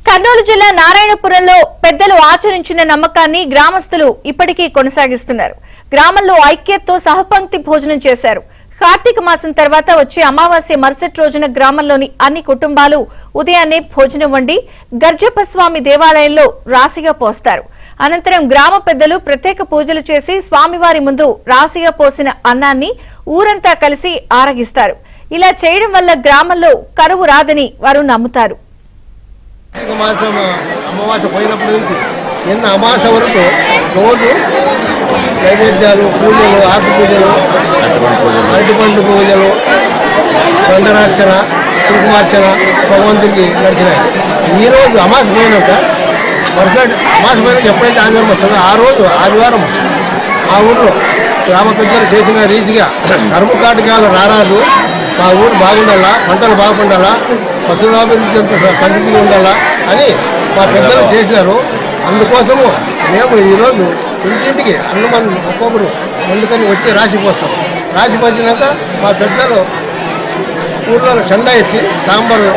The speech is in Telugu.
కర్నూలు జిల్లా నారాయణపురంలో పెద్దలు ఆచరించిన నమ్మకాన్ని గ్రామస్తులు ఇప్పటికీ కొనసాగిస్తున్నారు. గ్రామంలో ఐక్యతతో సహపంక్తి భోజనం చేశారు. కార్తీక మాసం తర్వాత వచ్చే అమావాస్య మరుసటి రోజున గ్రామంలోని అన్ని కుటుంబాలు ఉదయాన్నే భోజనం వండి గర్జప్ప స్వామి దేవాలయంలో రాశిగా పోస్తారు. అనంతరం గ్రామ పెద్దలు ప్రత్యేక పూజలు చేసి స్వామివారి ముందు రాశిగా పోసిన అన్నాన్ని ఊరంతా కలిసి ఆరగిస్తారు. ఇలా చేయడం వల్ల గ్రామంలో కరువు రాదని వారు నమ్ముతారు. అమావాస్య పోయినప్పటి నుంచి నిన్న అమావాస్య వరకు రోజు నైవేద్యాలు, పూజలు, ఆకు పూజలు, అరటిపండు పూజలు, బండరార్చన, కుంకుమార్చన భగవంతుడికి నడిచినాయి. ఈరోజు అమావాస్య పోయినాక మరుసటి అమావాస్య పోయినాక ఎప్పుడైతే ఆదివారం వస్తుందో ఆ రోజు ఆదివారం మా ఊళ్ళో గ్రామ పెద్దలు చేసిన రీతిగా కరువు కాటకాలు రారాదు, మా ఊరు బాగుండాలా, పంటలు బాగుండాలా, పశువులాభివృద్ధి అంత సమృద్ధిగా ఉండాలా అని మా పెద్దలు చేసినారు. అందుకోసము మేము ఈరోజు ఇంటింటికి అన్నమంది ఒక్కొక్కరు వండుకొని వచ్చి రాశి పోస్తాం. రాశి పోసినాక మా పెద్దలు ఊళ్ళో చందా ఎత్తి సాంబారు